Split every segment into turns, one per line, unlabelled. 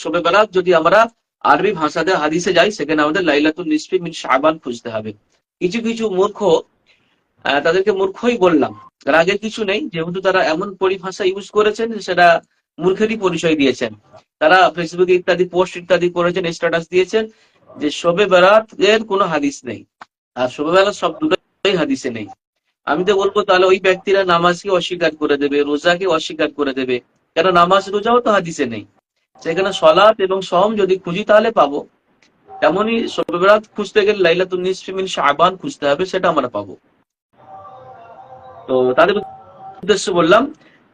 শবে বরাত যদি আমরা আরবি ভাষাতে হাদিসে যাই, সেখানে আমাদের লাইলাতুন নিসফি মিন শাবান খুঁজতে হবে। কিছু কিছু মূর্খ, তাদেরকে মূর্খই বললাম, রাগের কিছু নেই, যেহেতু তারা এমন পরিভাষা ইউজ করেছেন সেটা মূর্খেরই পরিচয় দিয়েছেন। তারা ফেসবুকে ইত্যাদি পোস্ট ইত্যাদি করেছেন, স্ট্যাটাস দিয়েছেন যে শবে বরাত এর কোনো হাদিস নেই, আর শবে বরাত সব দুটোই হাদিসে নেই। আমি তো বলবো তাহলে ওই ব্যক্তিরা নামাজকে অস্বীকার করে দেবে, রোজাকে অস্বীকার করে দেবে, কেন নামাজ রোজাও তো হাদিসে নেই। সেখানে সলাত এবং সওম যদি খুঁজি তাহলে পাবো। তেমনি শবে বরাত খুঁজতে গেলে লাইলাতুন নিসফি মিন শাবান খুঁজতে হবে, সেটা আমরা পাবো। তো তাদের উদ্দেশ্য বললাম,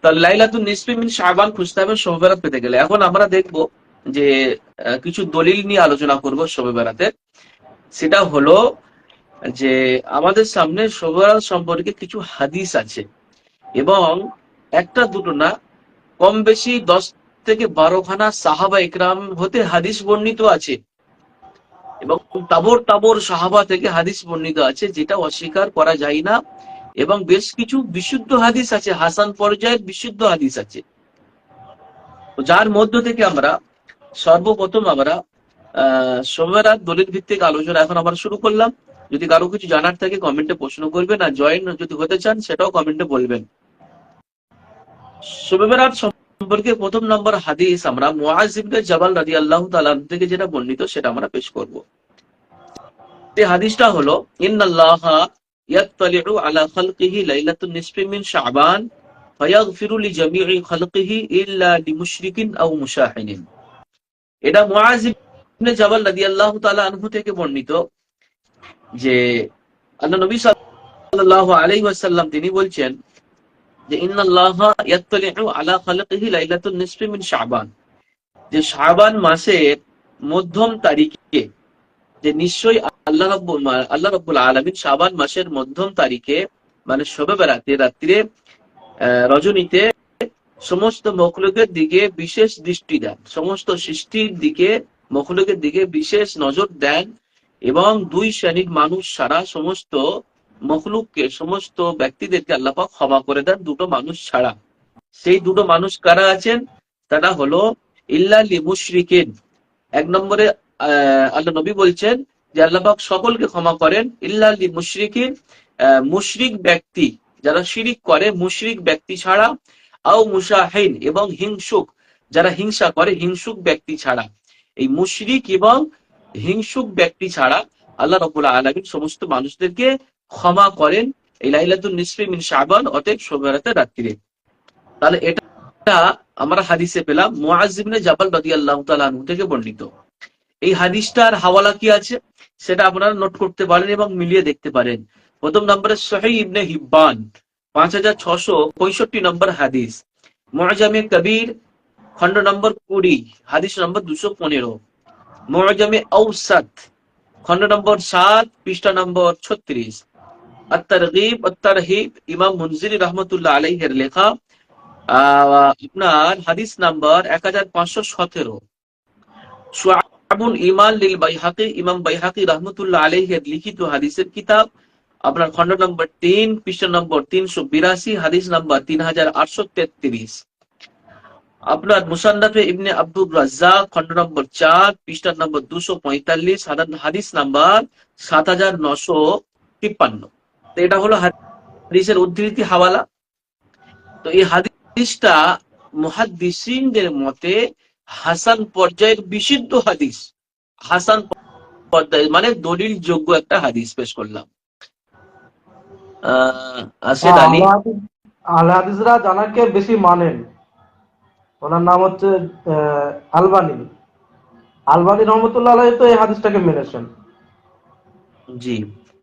তাহলে লাইলাতুন নিসফি মিন শাবান খুঁজতে হবে শবে বরাত পেতে গেলে। এখন আমরা দেখবো যে কিছু দলিল নিয়ে আলোচনা করব শবে বরাতে। সেটা হলো যে আমাদের সামনে শবে বরাত সম্পর্কে কিছু হাদিস আছে, এবং একটা দুটো না, কম বেশি 10 থেকে 12 খানা সাহাবা ইকরাম হতে হাদিস বর্ণিত আছে, এবং তাবর তাবর সাহাবা থেকে হাদিস বর্ণিত আছে, যেটা অস্বীকার করা যায় না। এবং বেশ কিছু বিশুদ্ধ হাদিস আছে, হাসান পর্যায়ের বিশুদ্ধ হাদিস আছে, যার মধ্য থেকে আমরা সর্বপ্রথম আমরা শবে বরাত দলিল ভিত্তিক আলোচনা এখন আমরা শুরু করলাম। যদি কারো কিছু জানার থাকে কমেন্টে প্রশ্ন করবেন, আর জয়েন যদি হতে চান সেটাও কমেন্টে বলবেন। শবে বরাত সম্পর্কে প্রথম নম্বর হাদিস আমরা মুআজ ইবনে জাবাল রাদিয়াল্লাহু তাআলা থেকে যেটা বর্ণিত সেটা আমরা পেশ করব। এই হাদিসটা হলো, ইন্নাল্লাহা ইয়াত্তালিউ আলা খালকিহি লাইলাতুন নিসফি মিন শাবান ফায়াগফিরু লিজামিই খালকিহি ইল্লা লিমুশরিকিন আও মুশাহিনিন। এটা মুআজ ইবনে জাবাল রাদিয়াল্লাহু তাআলা আনহু থেকে বর্ণিত যে আল্লাহর নবী সাল্লাল্লাহু আলাইহি ওয়াসাল্লাম তিনি বলছেন যে ইন্নাল্লাহা ইয়াত্তালিউ আলা খালকিহি লাইলাতুন নিসফি মিন শাবান, যে শাবান মাসের মধ্যম তারিখে, যে নিশ্চয়ই আল্লাহ রাব্বুল আলামিন শাবান মাসের মধ্যম তারিখে মানে শবে বরাতে রাত্রে রজনীতে সমস্ত মখলুকের দিকে বিশেষ দৃষ্টি দেন, সমস্ত সৃষ্টির দিকে মখলুকের দিকে বিশেষ নজর দেন, এবং দুই শ্রেণীর মানুষ ছাড়া সমস্ত মখলুককে, সমস্ত ব্যক্তিদেরকে আল্লাহ পাক ক্ষমা করে দেন, দুটো মানুষ ছাড়া। সেই দুটো মানুষ কারা আছেন? তারা হলো ইল্লা লিমুশরিকিন। এক নম্বরে আল্লাহ নবী বলছেন যে আল্লাহ পাক সকলকে ক্ষমা করেন, ইল্লা লিমুশরিকিন, মুশরিক ব্যক্তি যারা শিরিক করে, মুশরিক ব্যক্তি ছাড়া, আও মুশাহিন, এবং হিংসুক যারা হিংসা করে, হিংসুক ব্যক্তি ছাড়া। এই মুশরিক এবং হিংসুক ব্যক্তি ছাড়া আল্লাহ রাব্বুল আলামিন সমস্ত মানুষদেরকে ক্ষমা করেন এই লাইলাতুন নিসফি মিন শাবান অর্থাৎ শবে বরাতের রাত্রিরে। তাহলে এটা আমরা হাদিসে পেলাম, মুআজ ইবনে জাবাল রাদিয়াল্লাহু তাআলা আনহু থেকে বর্ণিত। এই হাদিসটার হাওয়ালা কি আছে সেটা আপনারা নোট করতে পারেন এবং মিলিয়ে দেখতে পারেন। প্রথম নম্বরে সহিহ ইবনে হিব্বান 5665 নম্বর হাদিস, মুআজামে কবির খন্ড নম্বর 20 হাদিস নম্বর 215, মুআজামে আওসাত খন্ড নম্বর 7 পৃষ্ঠা নম্বর 36, আত-তারগীব ওয়াত-তারহিব ইমাম মুনজিরি রাহমাতুল্লাহ আলাইহির লেখা আপনার হাদিস নাম্বার 1517, শুআবুল ঈমান লিল বাইহাকি ইমাম বাইহাকি রাহমাতুল্লাহ আলাইহির লিখিত হাদিসের কিতাব, আপনার খন্ড নম্বর 3 পৃষ্ঠা নম্বর 382 হাদিস নাম্বার 3833, আপনার মুসান্নাফে ইবনে আব্দুর রাজ্জাক খন্ড নম্বর 4 পৃষ্ঠা নম্বর 245 হাদিস নাম্বার 7953। তো এটা হলো হাদিসের উদ্ধৃতি হাওয়ালা। তো এই হাদিসটা মুহাদ্দিসিনদের মতে হাসান পর্যায়ের বিশুদ্ধ হাদিস, হাসান পর্যায়ে মানে দলিল যোগ্য একটা হাদিস পেশ করলাম। আসাদ আলী
আহলে হাদিসরা জানাকে বেশি মানেন, ওনার নাম হচ্ছে আলবানী রহমতুল্লাহ আলাইহি, তো এই হাদিসটাকে মেনেছেন।
জি,